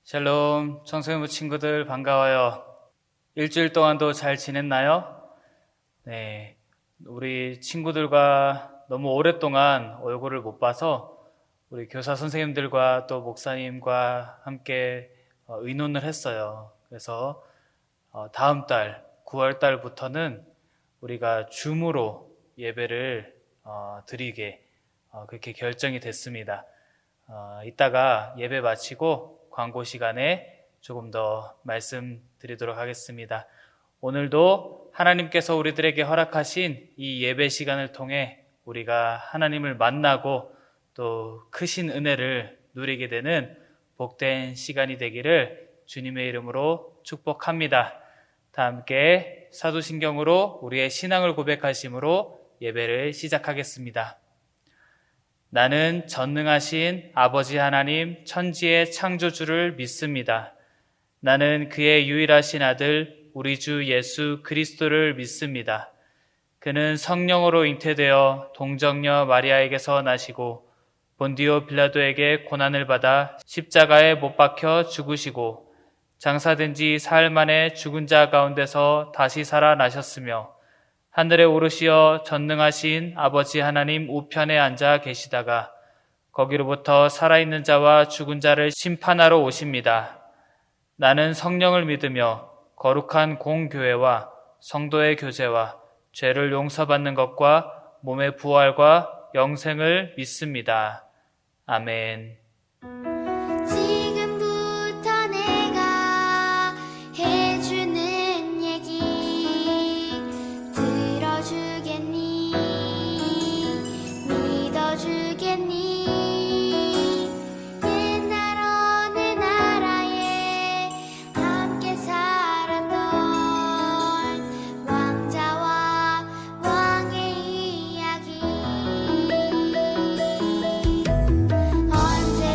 샬롬, 청소년부 친구들 반가워요. 일주일 동안도 잘 지냈나요? 네, 우리 친구들과 너무 오랫동안 얼굴을 못 봐서 우리 교사 선생님들과 또 목사님과 함께 의논을 했어요. 그래서 다음 달 9월 달부터는 우리가 줌으로 예배를 드리게 그렇게 결정이 됐습니다. 이따가 예배 마치고 광고 시간에 조금 더 말씀드리도록 하겠습니다. 오늘도 하나님께서 우리들에게 허락하신 이 예배 시간을 통해 우리가 하나님을 만나고 또 크신 은혜를 누리게 되는 복된 시간이 되기를 주님의 이름으로 축복합니다. 다 함께 사도신경으로 우리의 신앙을 고백하심으로 예배를 시작하겠습니다. 나는 전능하신 아버지 하나님 천지의 창조주를 믿습니다. 나는 그의 유일하신 아들 우리 주 예수 그리스도를 믿습니다. 그는 성령으로 잉태되어 동정녀 마리아에게서 나시고 본디오 빌라도에게 고난을 받아 십자가에 못 박혀 죽으시고 장사된 지 사흘 만에 죽은 자 가운데서 다시 살아나셨으며 하늘에 오르시어 전능하신 아버지 하나님 우편에 앉아 계시다가 거기로부터 살아있는 자와 죽은 자를 심판하러 오십니다. 나는 성령을 믿으며 거룩한 공교회와 성도의 교제와 죄를 용서받는 것과 몸의 부활과 영생을 믿습니다. 아멘. 지금부터 내가 해주는 얘기 들어주겠니? 믿어주겠니? 옛날 어느 나라에 함께 살았던 왕자와 왕의 이야기. 언제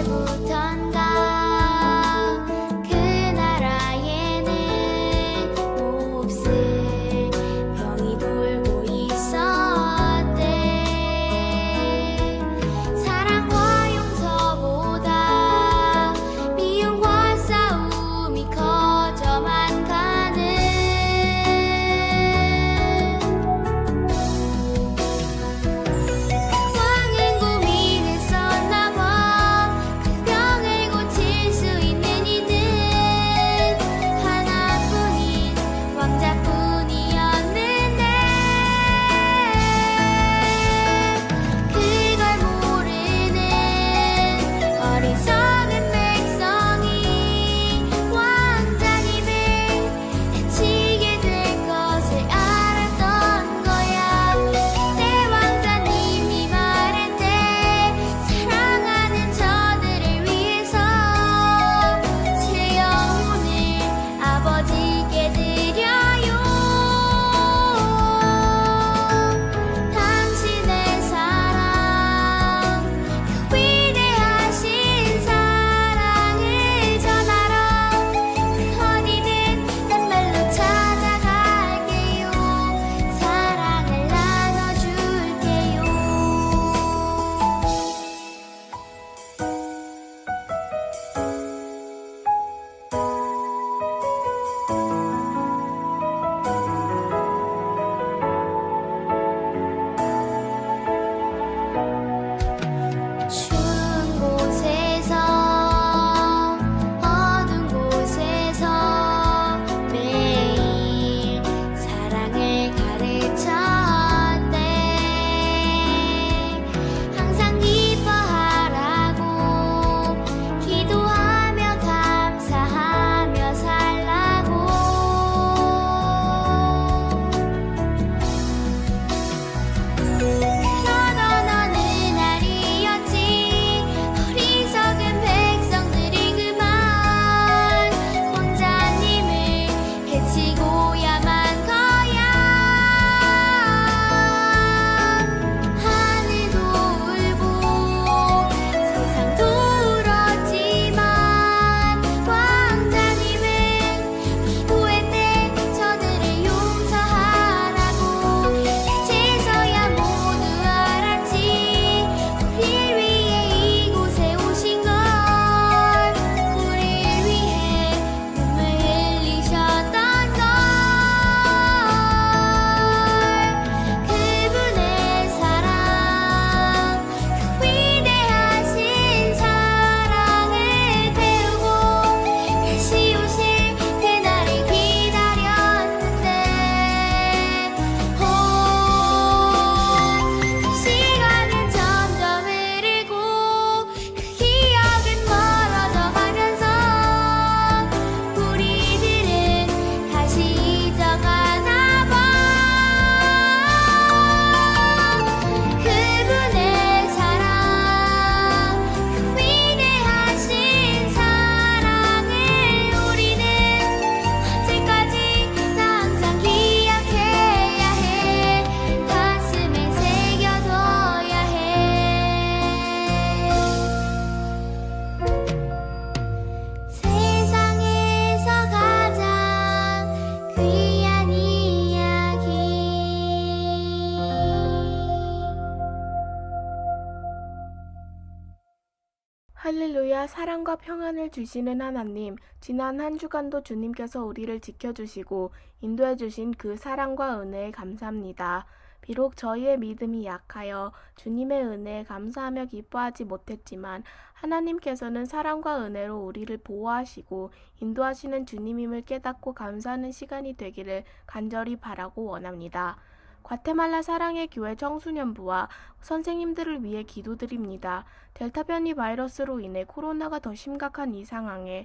날마다 사랑과 평안을 주시는 하나님, 지난 한 주간도 주님께서 우리를 지켜주시고 인도해주신 그 사랑과 은혜에 감사합니다. 비록 저희의 믿음이 약하여 주님의 은혜에 감사하며 기뻐하지 못했지만 하나님께서는 사랑과 은혜로 우리를 보호하시고 인도하시는 주님임을 깨닫고 감사하는 시간이 되기를 간절히 바라고 원합니다. 과테말라 사랑의 교회 청소년부와 선생님들을 위해 기도드립니다. 델타 변이 바이러스로 인해 코로나가 더 심각한 이 상황에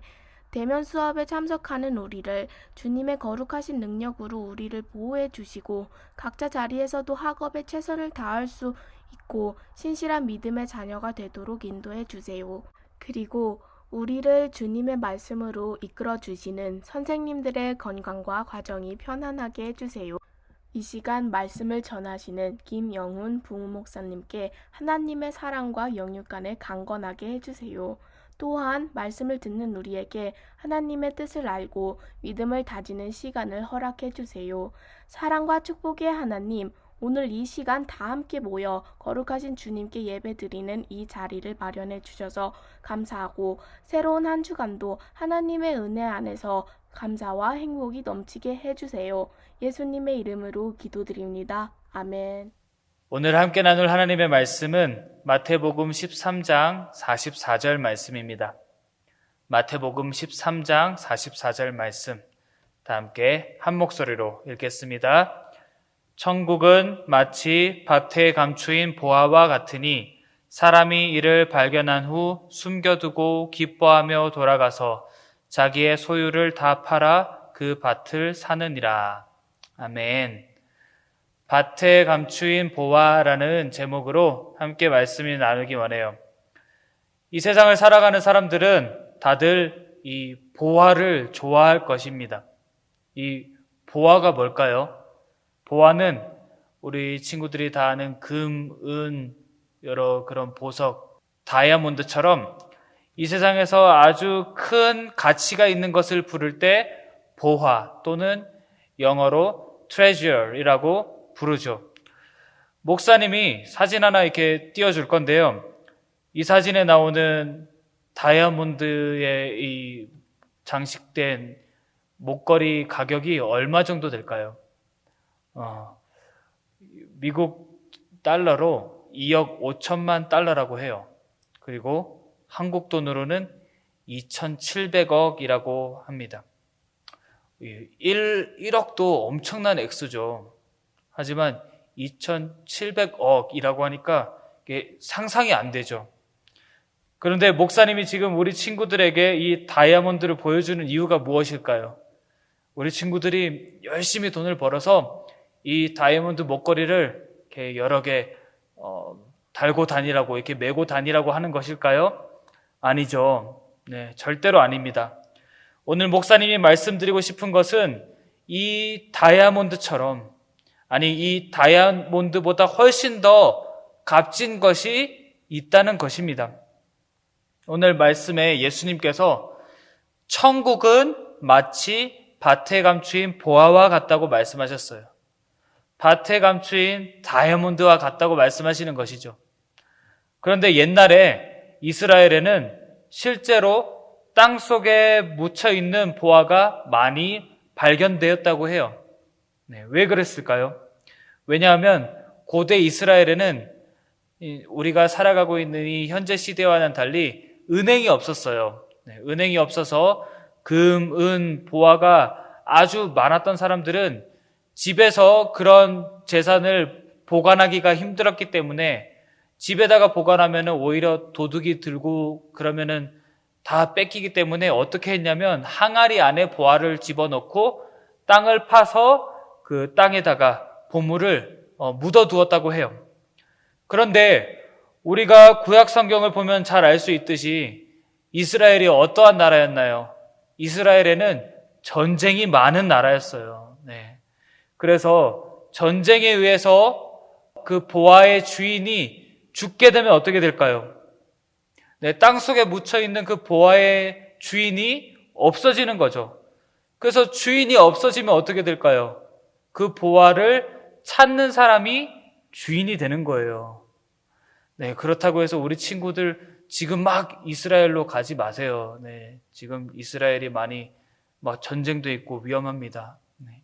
대면 수업에 참석하는 우리를 주님의 거룩하신 능력으로 우리를 보호해 주시고 각자 자리에서도 학업에 최선을 다할 수 있고 신실한 믿음의 자녀가 되도록 인도해 주세요. 그리고 우리를 주님의 말씀으로 이끌어 주시는 선생님들의 건강과 과정이 편안하게 해주세요. 이 시간 말씀을 전하시는 김영훈 부목사님께 하나님의 사랑과 영육간에 강건하게 해주세요. 또한 말씀을 듣는 우리에게 하나님의 뜻을 알고 믿음을 다지는 시간을 허락해 주세요. 사랑과 축복의 하나님, 오늘 이 시간 다 함께 모여 거룩하신 주님께 예배드리는 이 자리를 마련해 주셔서 감사하고 새로운 한 주간도 하나님의 은혜 안에서 감사와 행복이 넘치게 해주세요. 예수님의 이름으로 기도드립니다. 아멘. 오늘 함께 나눌 하나님의 말씀은 마태복음 13장 44절 말씀입니다. 마태복음 13장 44절 말씀, 다 함께 한 목소리로 읽겠습니다. 천국은 마치 밭에 감추인 보화와 같으니 사람이 이를 발견한 후 숨겨두고 기뻐하며 돌아가서 자기의 소유를 다 팔아 그 밭을 사느니라. 아멘. 밭에 감추인 보화라는 제목으로 함께 말씀을 나누기 원해요. 이 세상을 살아가는 사람들은 다들 이 보화를 좋아할 것입니다. 이 보화가 뭘까요? 보화는 우리 친구들이 다 아는 금, 은, 여러 그런 보석, 다이아몬드처럼 이 세상에서 아주 큰 가치가 있는 것을 부를 때 보화 또는 영어로 treasure이라고 부르죠. 목사님이 사진 하나 이렇게 띄워줄 건데요. 이 사진에 나오는 다이아몬드의 이 장식된 목걸이 가격이 얼마 정도 될까요? 미국 달러로 2억 5천만 달러라고 해요. 그리고 한국 돈으로는 2,700억이라고 합니다. 1억도 엄청난 액수죠. 하지만 2,700억이라고 하니까 이게 상상이 안 되죠. 그런데 목사님이 지금 우리 친구들에게 이 다이아몬드를 보여주는 이유가 무엇일까요? 우리 친구들이 열심히 돈을 벌어서 이 다이아몬드 목걸이를 이렇게 여러 개 달고 다니라고, 이렇게 메고 다니라고 하는 것일까요? 아니죠. 네, 절대로 아닙니다. 오늘 목사님이 말씀드리고 싶은 것은 이 다이아몬드처럼, 아니 이 다이아몬드보다 훨씬 더 값진 것이 있다는 것입니다. 오늘 말씀에 예수님께서 천국은 마치 밭에 감추인 보화와 같다고 말씀하셨어요. 밭에 감추인 다이아몬드와 같다고 말씀하시는 것이죠. 그런데 옛날에 이스라엘에는 실제로 땅속에 묻혀있는 보화가 많이 발견되었다고 해요. 네, 왜 그랬을까요? 왜냐하면 고대 이스라엘에는 우리가 살아가고 있는 이 현재 시대와는 달리 은행이 없었어요. 네, 은행이 없어서 금, 은, 보화가 아주 많았던 사람들은 집에서 그런 재산을 보관하기가 힘들었기 때문에 집에다가 보관하면 오히려 도둑이 들고 그러면은 다 뺏기기 때문에 어떻게 했냐면 항아리 안에 보화를 집어넣고 땅을 파서 그 땅에다가 보물을 묻어두었다고 해요. 그런데 우리가 구약 성경을 보면 잘 알 수 있듯이 이스라엘이 어떠한 나라였나요? 이스라엘에는 전쟁이 많은 나라였어요. 네. 그래서 전쟁에 의해서 그 보화의 주인이 죽게 되면 어떻게 될까요? 네, 땅속에 묻혀있는 그 보화의 주인이 없어지는 거죠. 그래서 주인이 없어지면 어떻게 될까요? 그 보화를 찾는 사람이 주인이 되는 거예요. 네, 그렇다고 해서 우리 친구들 지금 막 이스라엘로 가지 마세요. 네, 지금 이스라엘이 많이 막 전쟁도 있고 위험합니다. 네.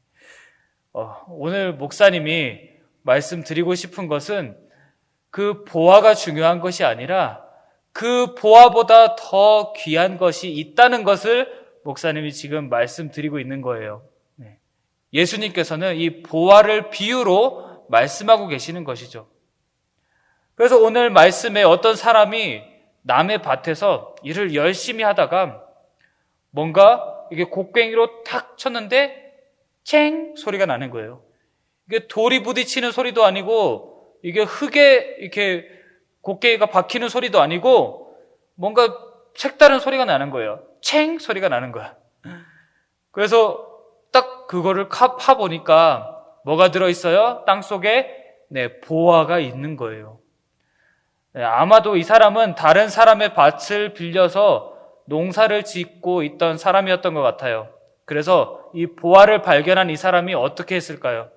오늘 목사님이 말씀드리고 싶은 것은 그 보화가 중요한 것이 아니라 그 보화보다 더 귀한 것이 있다는 것을 목사님이 지금 말씀드리고 있는 거예요. 네. 예수님께서는 이 보화를 비유로 말씀하고 계시는 것이죠. 그래서 오늘 말씀에 어떤 사람이 남의 밭에서 일을 열심히 하다가 뭔가 이게 곡괭이로 탁 쳤는데 챙 소리가 나는 거예요. 이게 돌이 부딪히는 소리도 아니고 이게 흙에 이렇게 곡괭이가 박히는 소리도 아니고 뭔가 색다른 소리가 나는 거예요. 챙 소리가 나는 거야. 그래서 딱 그거를 파보니까 뭐가 들어있어요? 땅속에 보화가 있는 거예요. 아마도 이 사람은 다른 사람의 밭을 빌려서 농사를 짓고 있던 사람이었던 것 같아요. 그래서 이 보화를 발견한 이 사람이 어떻게 했을까요?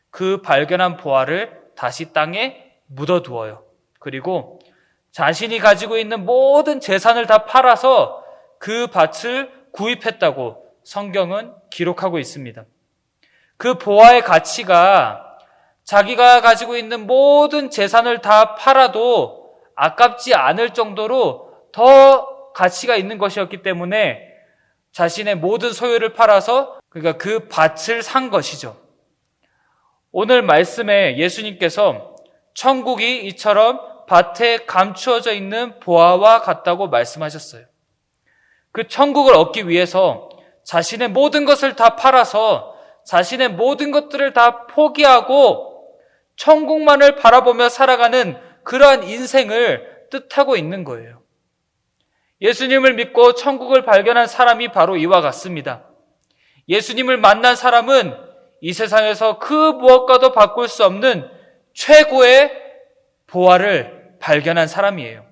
그 발견한 보화를 다시 땅에 묻어두어요. 그리고 자신이 가지고 있는 모든 재산을 다 팔아서 그 밭을 구입했다고 성경은 기록하고 있습니다. 그 보화의 가치가 자기가 가지고 있는 모든 재산을 다 팔아도 아깝지 않을 정도로 더 가치가 있는 것이었기 때문에 자신의 모든 소유를 팔아서 그러니까 그 밭을 산 것이죠. 오늘 말씀에 예수님께서 천국이 이처럼 밭에 감추어져 있는 보화와 같다고 말씀하셨어요. 그 천국을 얻기 위해서 자신의 모든 것을 다 팔아서 자신의 모든 것들을 다 포기하고 천국만을 바라보며 살아가는 그러한 인생을 뜻하고 있는 거예요. 예수님을 믿고 천국을 발견한 사람이 바로 이와 같습니다. 예수님을 만난 사람은 이 세상에서 그 무엇과도 바꿀 수 없는 최고의 보화를 발견한 사람이에요.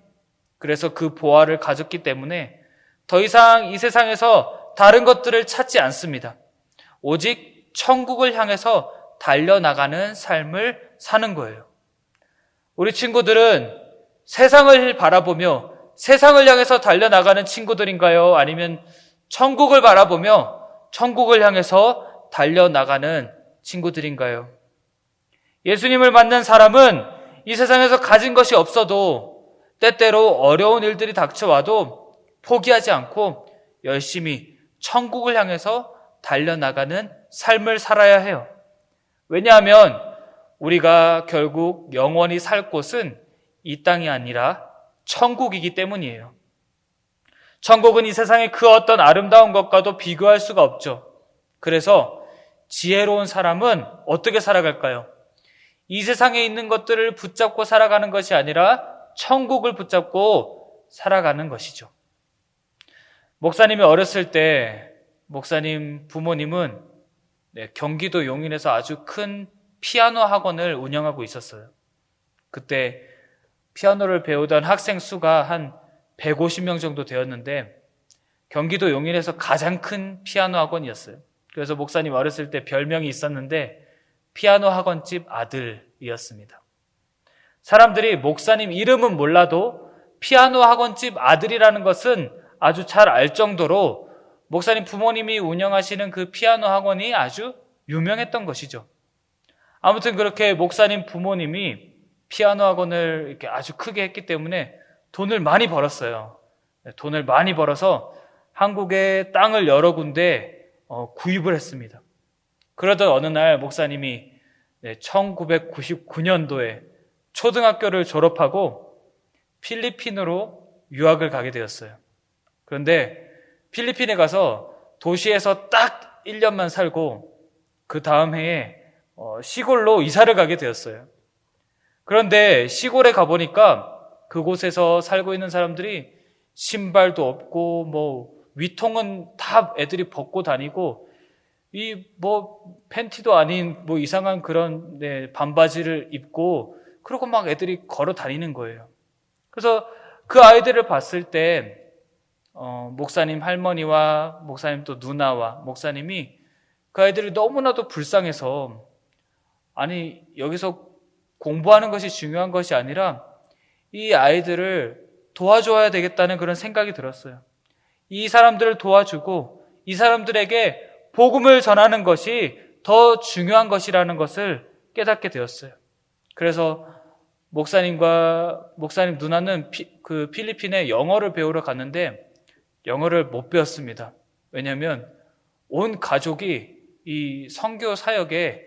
그래서 그 보화를 가졌기 때문에 더 이상 이 세상에서 다른 것들을 찾지 않습니다. 오직 천국을 향해서 달려나가는 삶을 사는 거예요. 우리 친구들은 세상을 바라보며 세상을 향해서 달려나가는 친구들인가요? 아니면 천국을 바라보며 천국을 향해서 달려나가는 친구들인가요? 예수님을 만난 사람은 이 세상에서 가진 것이 없어도 때때로 어려운 일들이 닥쳐와도 포기하지 않고 열심히 천국을 향해서 달려나가는 삶을 살아야 해요. 왜냐하면 우리가 결국 영원히 살 곳은 이 땅이 아니라 천국이기 때문이에요. 천국은 이 세상의 그 어떤 아름다운 것과도 비교할 수가 없죠. 그래서 지혜로운 사람은 어떻게 살아갈까요? 이 세상에 있는 것들을 붙잡고 살아가는 것이 아니라 천국을 붙잡고 살아가는 것이죠. 목사님이 어렸을 때 목사님 부모님은 경기도 용인에서 아주 큰 피아노 학원을 운영하고 있었어요. 그때 피아노를 배우던 학생 수가 한 150명 정도 되었는데 경기도 용인에서 가장 큰 피아노 학원이었어요. 그래서 목사님 어렸을 때 별명이 있었는데 피아노 학원집 아들이었습니다. 사람들이 목사님 이름은 몰라도 피아노 학원집 아들이라는 것은 아주 잘 알 정도로 목사님 부모님이 운영하시는 그 피아노 학원이 아주 유명했던 것이죠. 아무튼 그렇게 목사님 부모님이 피아노 학원을 이렇게 아주 크게 했기 때문에 돈을 많이 벌었어요. 돈을 많이 벌어서 한국의 땅을 여러 군데 구입을 했습니다. 그러던 어느 날 목사님이 1999년도에 초등학교를 졸업하고 필리핀으로 유학을 가게 되었어요. 그런데 필리핀에 가서 도시에서 딱 1년만 살고 그 다음 해에 시골로 이사를 가게 되었어요. 그런데 시골에 가보니까 그곳에서 살고 있는 사람들이 신발도 없고 뭐 위통은 다 애들이 벗고 다니고 이 뭐 팬티도 아닌 뭐 이상한 그런 반바지를 입고 그러고 막 애들이 걸어 다니는 거예요. 그래서 그 아이들을 봤을 때 목사님 할머니와 목사님 또 누나와 목사님이 그 아이들이 너무나도 불쌍해서 아니 여기서 공부하는 것이 중요한 것이 아니라 이 아이들을 도와줘야 되겠다는 그런 생각이 들었어요. 이 사람들을 도와주고 이 사람들에게 복음을 전하는 것이 더 중요한 것이라는 것을 깨닫게 되었어요. 그래서 목사님 누나는 그 필리핀에 영어를 배우러 갔는데 영어를 못 배웠습니다. 왜냐하면 온 가족이 이 선교 사역에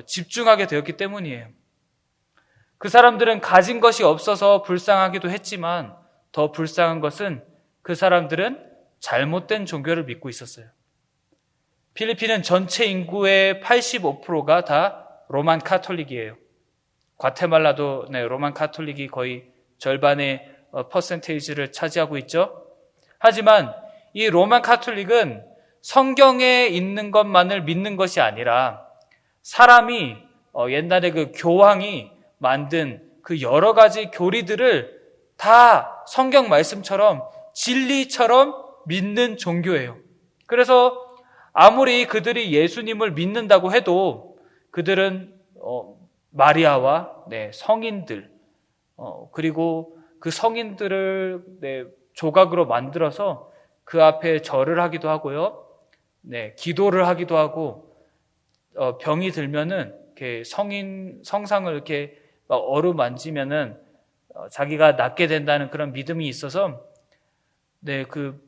집중하게 되었기 때문이에요. 그 사람들은 가진 것이 없어서 불쌍하기도 했지만 더 불쌍한 것은 그 사람들은 잘못된 종교를 믿고 있었어요. 필리핀은 전체 인구의 85%가 다 로만 카톨릭이에요. 과테말라도 로만 카톨릭이 거의 절반의 퍼센테이지를 차지하고 있죠. 하지만 이 로만 카톨릭은 성경에 있는 것만을 믿는 것이 아니라 사람이 옛날에 그 교황이 만든 그 여러 가지 교리들을 다 성경 말씀처럼 진리처럼 믿는 종교예요. 그래서 아무리 그들이 예수님을 믿는다고 해도 그들은 마리아와 성인들 그리고 그 성인들을 조각으로 만들어서 그 앞에 절을 하기도 하고요. 기도를 하기도 하고 병이 들면은 이렇게 성상을 이렇게 어루만지면은 자기가 낫게 된다는 그런 믿음이 있어서 그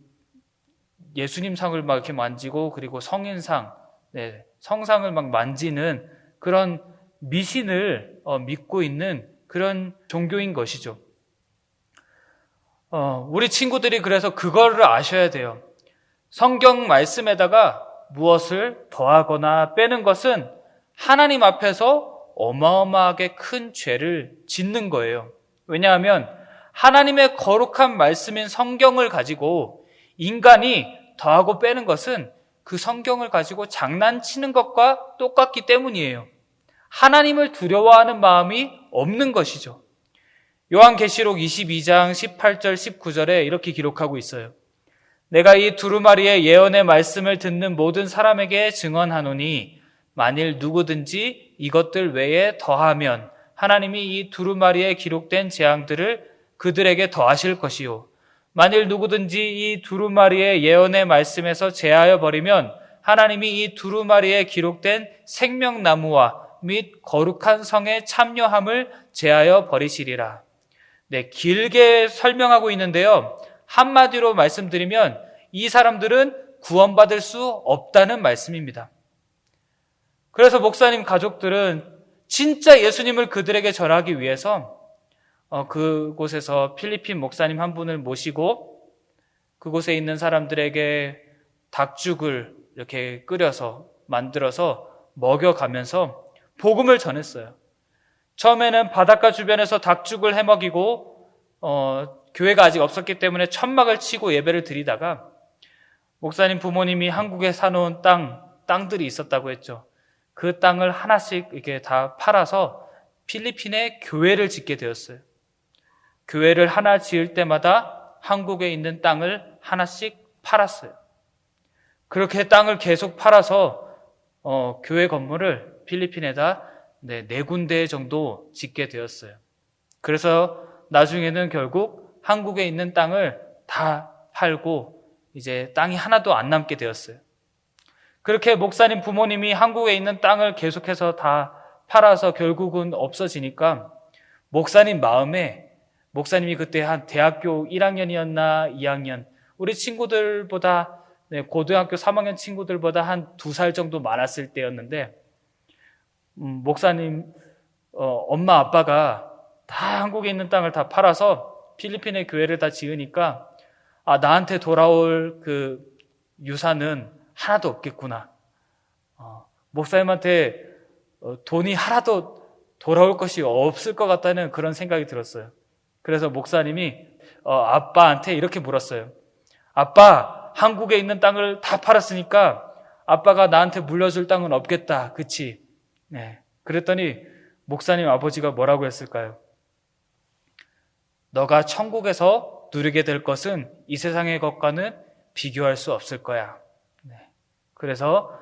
예수님 상을 막 이렇게 만지고 그리고 성인상, 성상을 막 만지는 그런 미신을 믿고 있는 그런 종교인 것이죠. 우리 친구들이 그래서 그거를 아셔야 돼요. 성경 말씀에다가 무엇을 더하거나 빼는 것은 하나님 앞에서 어마어마하게 큰 죄를 짓는 거예요. 왜냐하면 하나님의 거룩한 말씀인 성경을 가지고 인간이 더하고 빼는 것은 그 성경을 가지고 장난치는 것과 똑같기 때문이에요. 하나님을 두려워하는 마음이 없는 것이죠. 요한계시록 22장 18절 19절에 이렇게 기록하고 있어요. 내가 이 두루마리의 예언의 말씀을 듣는 모든 사람에게 증언하노니 만일 누구든지 이것들 외에 더하면 하나님이 이 두루마리에 기록된 재앙들을 그들에게 더하실 것이요 만일 누구든지 이 두루마리의 예언의 말씀에서 제하여 버리면 하나님이 이 두루마리에 기록된 생명나무와 및 거룩한 성의 참여함을 제하여 버리시리라. 길게 설명하고 있는데요. 한마디로 말씀드리면 이 사람들은 구원받을 수 없다는 말씀입니다. 그래서 목사님 가족들은 진짜 예수님을 그들에게 전하기 위해서 그곳에서 필리핀 목사님 한 분을 모시고 그곳에 있는 사람들에게 닭죽을 이렇게 끓여서 만들어서 먹여가면서 복음을 전했어요. 처음에는 바닷가 주변에서 닭죽을 해먹이고 교회가 아직 없었기 때문에 천막을 치고 예배를 드리다가 목사님 부모님이 한국에 사놓은 땅들이 있었다고 했죠. 그 땅을 하나씩 이렇게 다 팔아서 필리핀에 교회를 짓게 되었어요. 교회를 하나 지을 때마다 한국에 있는 땅을 하나씩 팔았어요. 그렇게 땅을 계속 팔아서 교회 건물을 필리핀에다 4군데 정도 짓게 되었어요. 그래서 나중에는 결국 한국에 있는 땅을 다 팔고 이제 땅이 하나도 안 남게 되었어요. 그렇게 목사님 부모님이 한국에 있는 땅을 계속해서 다 팔아서 결국은 없어지니까 목사님 마음에 목사님이 그때 한 대학교 1학년이었나 2학년 우리 친구들보다 고등학교 3학년 친구들보다 한 2살 정도 많았을 때였는데 목사님 엄마 아빠가 다 한국에 있는 땅을 다 팔아서 필리핀에 교회를 다 지으니까 나한테 돌아올 그 유산은 하나도 없겠구나. 목사님한테 돈이 하나도 돌아올 것이 없을 것 같다는 그런 생각이 들었어요. 그래서 목사님이 아빠한테 이렇게 물었어요. 아빠, 한국에 있는 땅을 다 팔았으니까 아빠가 나한테 물려줄 땅은 없겠다. 그치? 그랬더니 목사님 아버지가 뭐라고 했을까요? 너가 천국에서 누리게 될 것은 이 세상의 것과는 비교할 수 없을 거야. 그래서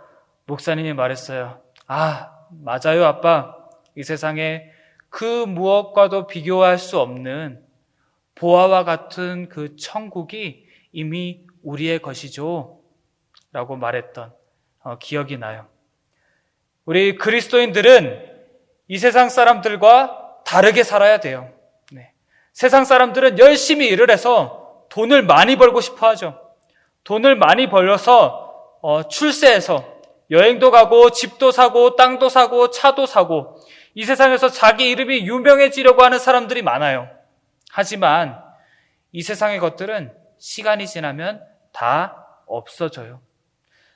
목사님이 말했어요. 맞아요, 아빠. 이 세상에 그 무엇과도 비교할 수 없는 보아와 같은 그 천국이 이미 우리의 것이죠 라고 말했던 기억이 나요. 우리 그리스도인들은 이 세상 사람들과 다르게 살아야 돼요. 네. 세상 사람들은 열심히 일을 해서 돈을 많이 벌고 싶어 하죠. 돈을 많이 벌려서 출세해서 여행도 가고 집도 사고 땅도 사고 차도 사고 이 세상에서 자기 이름이 유명해지려고 하는 사람들이 많아요. 하지만 이 세상의 것들은 시간이 지나면 다 없어져요.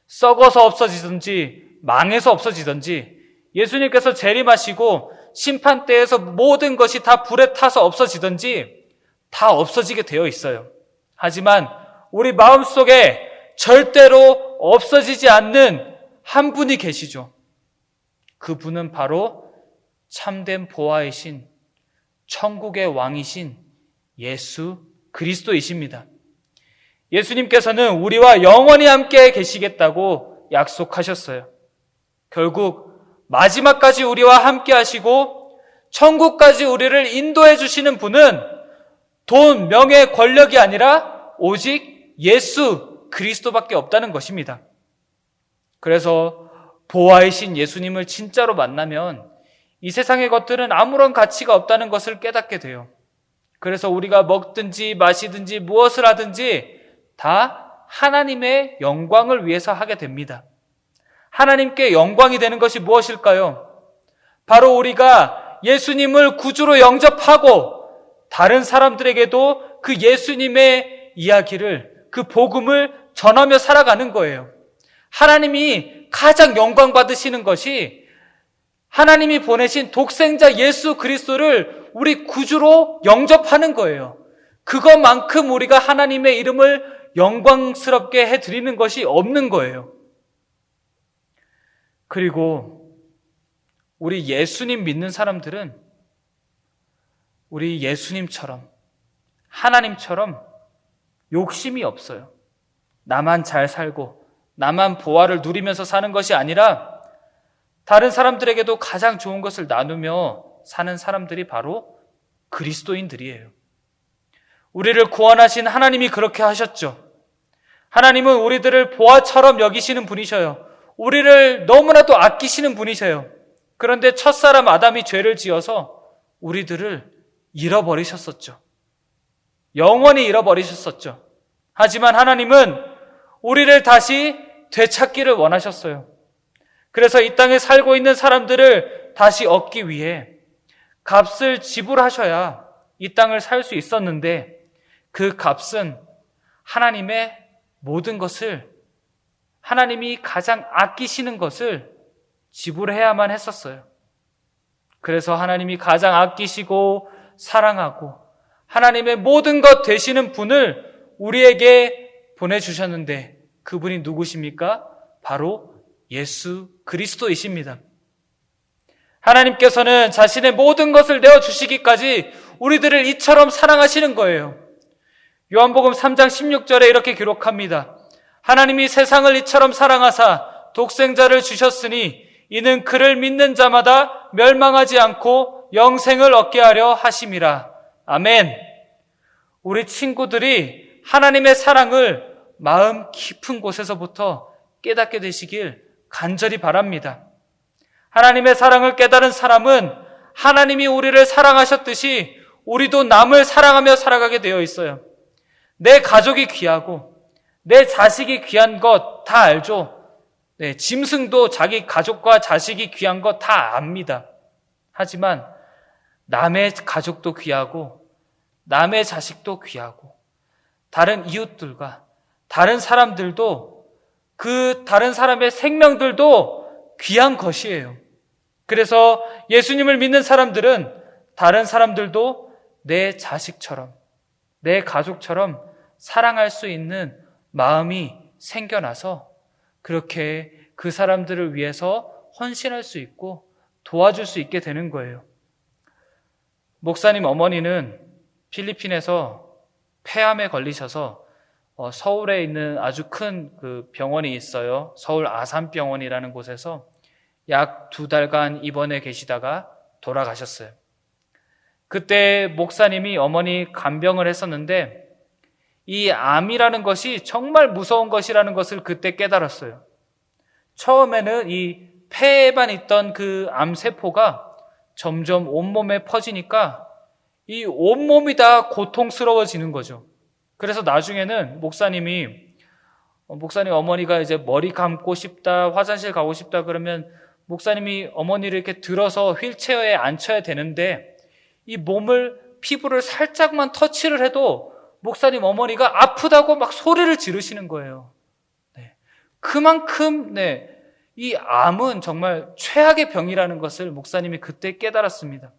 썩어서 없어지든지 망해서 없어지든지 예수님께서 재림하시고 심판대에서 모든 것이 다 불에 타서 없어지든지 다 없어지게 되어 있어요. 하지만 우리 마음속에 절대로 없어지지 않는 한 분이 계시죠. 그분은 바로 참된 보아이신 천국의 왕이신 예수 그리스도이십니다. 예수님께서는 우리와 영원히 함께 계시겠다고 약속하셨어요. 결국 마지막까지 우리와 함께 하시고 천국까지 우리를 인도해 주시는 분은 돈, 명예, 권력이 아니라 오직 예수 그리스도밖에 없다는 것입니다. 그래서 보아이신 예수님을 진짜로 만나면 이 세상의 것들은 아무런 가치가 없다는 것을 깨닫게 돼요. 그래서 우리가 먹든지 마시든지 무엇을 하든지 다 하나님의 영광을 위해서 하게 됩니다. 하나님께 영광이 되는 것이 무엇일까요? 바로 우리가 예수님을 구주로 영접하고 다른 사람들에게도 그 예수님의 이야기를, 그 복음을 전하며 살아가는 거예요. 하나님이 가장 영광 받으시는 것이 하나님이 보내신 독생자 예수 그리스도를 우리 구주로 영접하는 거예요. 그것만큼 우리가 하나님의 이름을 영광스럽게 해드리는 것이 없는 거예요. 그리고 우리 예수님 믿는 사람들은 우리 예수님처럼 하나님처럼 욕심이 없어요. 나만 잘 살고 나만 보화를 누리면서 사는 것이 아니라 다른 사람들에게도 가장 좋은 것을 나누며 사는 사람들이 바로 그리스도인들이에요. 우리를 구원하신 하나님이 그렇게 하셨죠. 하나님은 우리들을 보화처럼 여기시는 분이셔요. 우리를 너무나도 아끼시는 분이세요. 그런데 첫사람 아담이 죄를 지어서 우리들을 잃어버리셨었죠. 영원히 잃어버리셨었죠. 하지만 하나님은 우리를 다시 되찾기를 원하셨어요. 그래서 이 땅에 살고 있는 사람들을 다시 얻기 위해 값을 지불하셔야 이 땅을 살 수 있었는데 그 값은 하나님의 모든 것을, 하나님이 가장 아끼시는 것을 지불해야만 했었어요. 그래서 하나님이 가장 아끼시고 사랑하고 하나님의 모든 것 되시는 분을 우리에게 보내주셨는데 그분이 누구십니까? 바로 예수 그리스도이십니다. 하나님께서는 자신의 모든 것을 내어주시기까지 우리들을 이처럼 사랑하시는 거예요. 요한복음 3장 16절에 이렇게 기록합니다. 하나님이 세상을 이처럼 사랑하사 독생자를 주셨으니 이는 그를 믿는 자마다 멸망하지 않고 영생을 얻게 하려 하심이라. 아멘. 우리 친구들이 하나님의 사랑을 마음 깊은 곳에서부터 깨닫게 되시길 간절히 바랍니다. 하나님의 사랑을 깨달은 사람은 하나님이 우리를 사랑하셨듯이 우리도 남을 사랑하며 살아가게 되어 있어요. 내 가족이 귀하고 내 자식이 귀한 것 다 알죠. 네, 짐승도 자기 가족과 자식이 귀한 것 다 압니다. 하지만 남의 가족도 귀하고 남의 자식도 귀하고 다른 이웃들과 다른 사람들도 그 다른 사람의 생명들도 귀한 것이에요. 그래서 예수님을 믿는 사람들은 다른 사람들도 내 자식처럼 내 가족처럼 사랑할 수 있는 마음이 생겨나서 그렇게 그 사람들을 위해서 헌신할 수 있고 도와줄 수 있게 되는 거예요. 목사님 어머니는 필리핀에서 폐암에 걸리셔서 서울에 있는 아주 큰 그 병원이 있어요. 서울 아산병원이라는 곳에서 약 2달간 입원해 계시다가 돌아가셨어요. 그때 목사님이 어머니 간병을 했었는데 이 암이라는 것이 정말 무서운 것이라는 것을 그때 깨달았어요. 처음에는 이 폐에만 있던 그 암세포가 점점 온몸에 퍼지니까 이 온몸이 다 고통스러워지는 거죠. 그래서 나중에는 목사님 어머니가 이제 머리 감고 싶다, 화장실 가고 싶다 그러면 목사님이 어머니를 이렇게 들어서 휠체어에 앉혀야 되는데 이 피부를 살짝만 터치를 해도 목사님 어머니가 아프다고 막 소리를 지르시는 거예요. 네. 그만큼 이 암은 정말 최악의 병이라는 것을 목사님이 그때 깨달았습니다.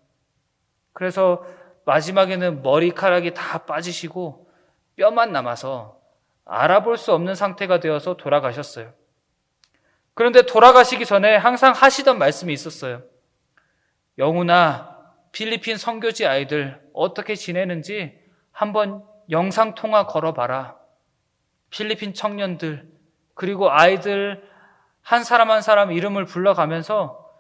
그래서 마지막에는 머리카락이 다 빠지시고 뼈만 남아서 알아볼 수 없는 상태가 되어서 돌아가셨어요. 그런데 돌아가시기 전에 항상 하시던 말씀이 있었어요. 영훈아, 필리핀 선교지 아이들 어떻게 지내는지 한번 영상통화 걸어봐라. 필리핀 청년들 그리고 아이들 한 사람 한 사람 이름을 불러가면서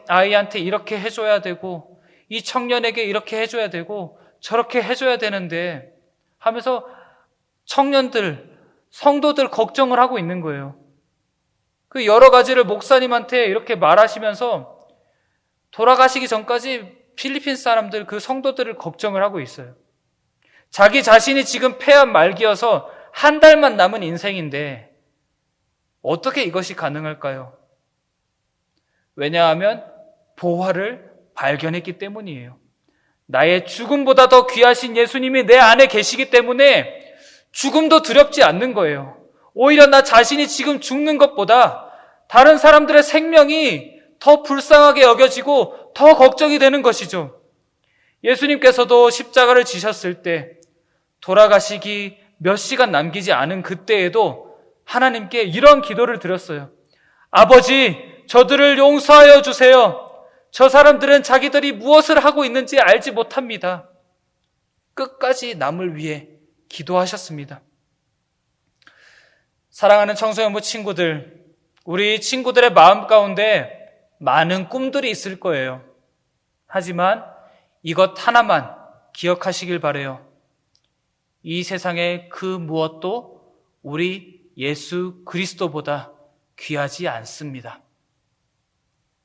아이한테 이렇게 해줘야 되고 이 청년에게 이렇게 해줘야 되고 저렇게 해줘야 되는데 하면서 청년들, 성도들 걱정을 하고 있는 거예요. 그 여러 가지를 목사님한테 이렇게 말하시면서 돌아가시기 전까지 필리핀 사람들, 그 성도들을 걱정을 하고 있어요. 자기 자신이 지금 폐암 말기여서 한 달만 남은 인생인데 어떻게 이것이 가능할까요? 왜냐하면 보화를 발견했기 때문이에요. 나의 죽음보다 더 귀하신 예수님이 내 안에 계시기 때문에 죽음도 두렵지 않는 거예요. 오히려 나 자신이 지금 죽는 것보다 다른 사람들의 생명이 더 불쌍하게 여겨지고 더 걱정이 되는 것이죠. 예수님께서도 십자가를 지셨을 때 돌아가시기 몇 시간 남기지 않은 그때에도 하나님께 이런 기도를 드렸어요. 아버지, 저들을 용서하여 주세요. 저 사람들은 자기들이 무엇을 하고 있는지 알지 못합니다. 끝까지 남을 위해 기도하셨습니다. 사랑하는 청소년부 친구들, 우리 친구들의 마음 가운데 많은 꿈들이 있을 거예요. 하지만 이것 하나만 기억하시길 바라요. 이 세상의 그 무엇도 우리 예수 그리스도보다 귀하지 않습니다.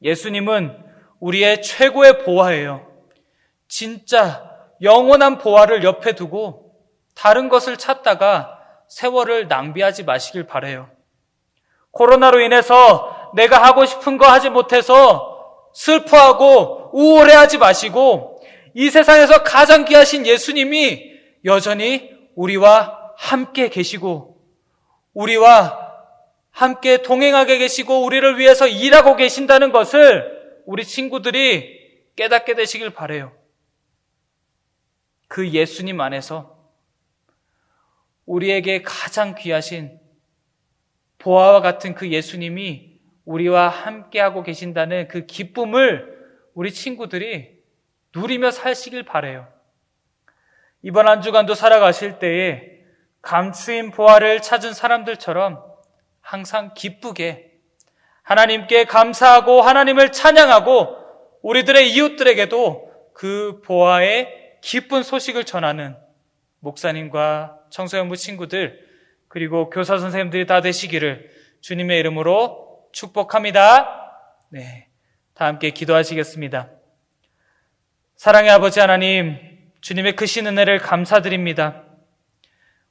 예수님은 우리의 최고의 보화예요. 진짜 영원한 보화를 옆에 두고 다른 것을 찾다가 세월을 낭비하지 마시길 바라요. 코로나로 인해서 내가 하고 싶은 거 하지 못해서 슬퍼하고 우울해하지 마시고 이 세상에서 가장 귀하신 예수님이 여전히 우리와 함께 계시고 우리와 함께 동행하게 계시고 우리를 위해서 일하고 계신다는 것을 우리 친구들이 깨닫게 되시길 바라요. 그 예수님 안에서 우리에게 가장 귀하신 보화와 같은 그 예수님이 우리와 함께하고 계신다는 그 기쁨을 우리 친구들이 누리며 사시길 바라요. 이번 한 주간도 살아가실 때에 감추인 보화를 찾은 사람들처럼 항상 기쁘게 하나님께 감사하고 하나님을 찬양하고 우리들의 이웃들에게도 그 보화의 기쁜 소식을 전하는 목사님과 청소년부 친구들 그리고 교사 선생님들이 다 되시기를 주님의 이름으로 축복합니다. 네, 다 함께 기도하시겠습니다. 사랑의 아버지 하나님, 주님의 크신 은혜를 감사드립니다.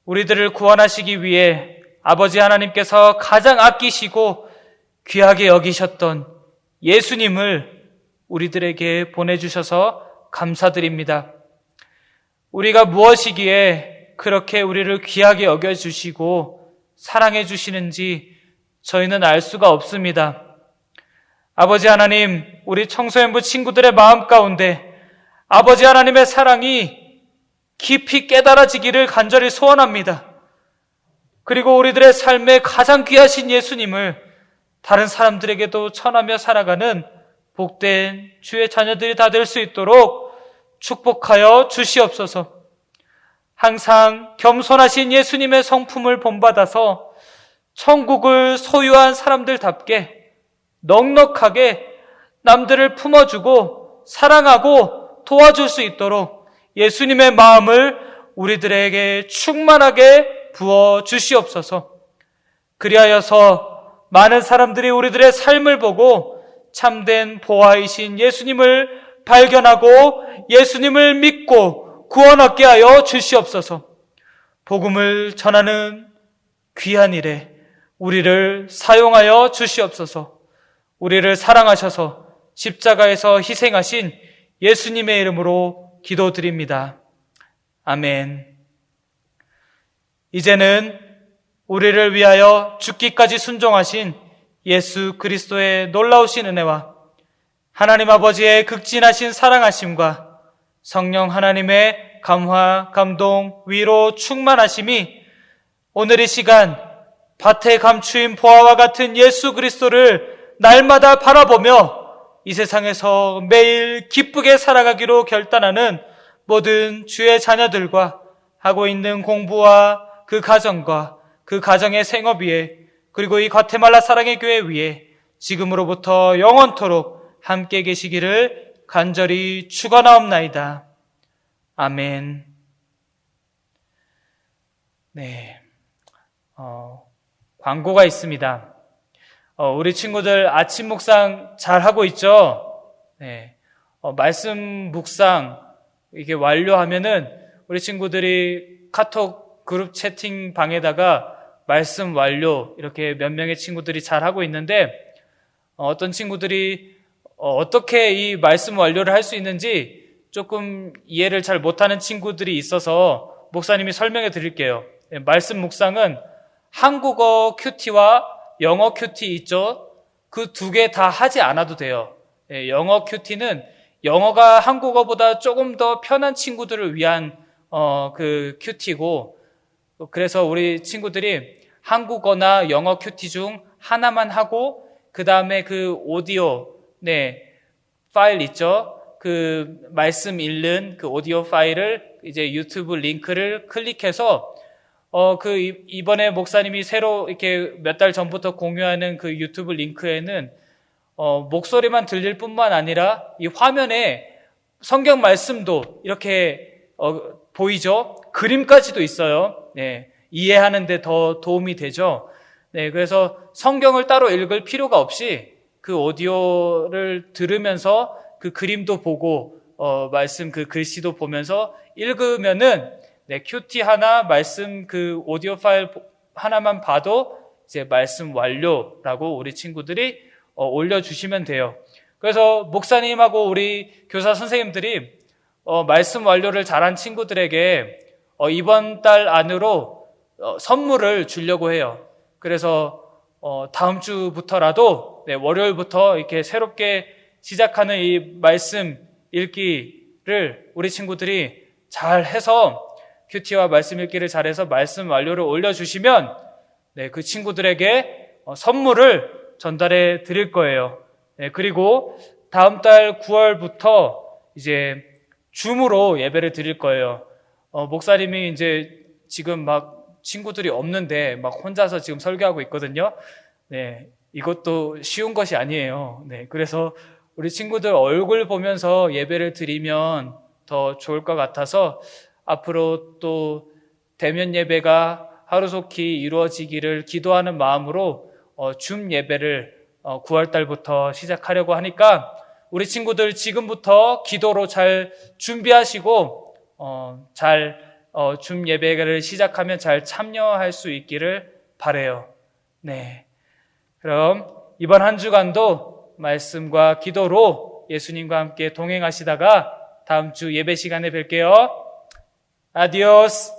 우리들을 구원하시기 위해 아버지 하나님께서 가장 아끼시고 귀하게 여기셨던 예수님을 우리들에게 보내주셔서 감사드립니다. 우리가 무엇이기에 그렇게 우리를 귀하게 여겨주시고 사랑해 주시는지 저희는 알 수가 없습니다. 아버지 하나님, 우리 청소년부 친구들의 마음 가운데 아버지 하나님의 사랑이 깊이 깨달아지기를 간절히 소원합니다. 그리고 우리들의 삶에 가장 귀하신 예수님을 다른 사람들에게도 전하며 살아가는 복된 주의 자녀들이 다 될 수 있도록 축복하여 주시옵소서. 항상 겸손하신 예수님의 성품을 본받아서 천국을 소유한 사람들답게 넉넉하게 남들을 품어주고 사랑하고 도와줄 수 있도록 예수님의 마음을 우리들에게 충만하게 부어 주시옵소서. 그리하여서 많은 사람들이 우리들의 삶을 보고 참된 보화이신 예수님을 발견하고 예수님을 믿고 구원 얻게 하여 주시옵소서. 복음을 전하는 귀한 일에 우리를 사용하여 주시옵소서. 우리를 사랑하셔서 십자가에서 희생하신 예수님의 이름으로 기도드립니다. 아멘. 이제는 우리를 위하여 죽기까지 순종하신 예수 그리스도의 놀라우신 은혜와 하나님 아버지의 극진하신 사랑하심과 성령 하나님의 감화, 감동, 위로, 충만하심이 오늘 이 시간 밭에 감추인 보화와 같은 예수 그리스도를 날마다 바라보며 이 세상에서 매일 기쁘게 살아가기로 결단하는 모든 주의 자녀들과 하고 있는 공부와 그 가정과 그 가정의 생업 위에 그리고 이 과테말라 사랑의 교회 위에 지금으로부터 영원토록 함께 계시기를 간절히 축원하옵나이다. 아멘. 네, 광고가 있습니다. 우리 친구들 아침 묵상 잘 하고 있죠? 네, 말씀 묵상 이게 완료하면은 우리 친구들이 카톡 그룹 채팅 방에다가 말씀 완료 이렇게 몇 명의 친구들이 잘 하고 있는데 어떤 친구들이 어떻게 이 말씀 완료를 할 수 있는지 조금 이해를 잘 못하는 친구들이 있어서 목사님이 설명해 드릴게요. 말씀 묵상은 한국어 큐티와 영어 큐티 있죠? 그 두 개 다 하지 않아도 돼요. 영어 큐티는 영어가 한국어보다 조금 더 편한 친구들을 위한 그 큐티고, 그래서 우리 친구들이 한국어나 영어 큐티 중 하나만 하고 그 다음에 그 오디오 파일 있죠? 그 말씀 읽는 그 오디오 파일을 이제 유튜브 링크를 클릭해서 이번에 목사님이 새로 이렇게 몇 달 전부터 공유하는 그 유튜브 링크에는 목소리만 들릴 뿐만 아니라 이 화면에 성경 말씀도 이렇게 보이죠? 그림까지도 있어요. 네, 이해하는데 더 도움이 되죠. 네, 그래서 성경을 따로 읽을 필요가 없이 그 오디오를 들으면서 그 그림도 보고 말씀 그 글씨도 보면서 읽으면은 큐티 하나 말씀 그 오디오 파일 하나만 봐도 이제 말씀 완료라고 우리 친구들이 올려주시면 돼요. 그래서 목사님하고 우리 교사 선생님들이 말씀 완료를 잘한 친구들에게 이번 달 안으로 선물을 주려고 해요. 그래서 다음 주부터라도 월요일부터 이렇게 새롭게 시작하는 이 말씀 읽기를 우리 친구들이 잘 해서 큐티와 말씀 읽기를 잘해서 말씀 완료를 올려주시면 그 친구들에게 선물을 전달해 드릴 거예요. 그리고 다음 달 9월부터 이제 줌으로 예배를 드릴 거예요. 목사님이 이제 지금 막 친구들이 없는데 막 혼자서 지금 설교하고 있거든요. 네, 이것도 쉬운 것이 아니에요. 네, 그래서 우리 친구들 얼굴 보면서 예배를 드리면 더 좋을 것 같아서 앞으로 또 대면 예배가 하루속히 이루어지기를 기도하는 마음으로 줌 예배를 9월 달부터 시작하려고 하니까 우리 친구들 지금부터 기도로 잘 준비하시고 줌 예배를 시작하면 잘 참여할 수 있기를 바라요. 네, 그럼 이번 한 주간도 말씀과 기도로 예수님과 함께 동행하시다가 다음 주 예배 시간에 뵐게요. 아디오스.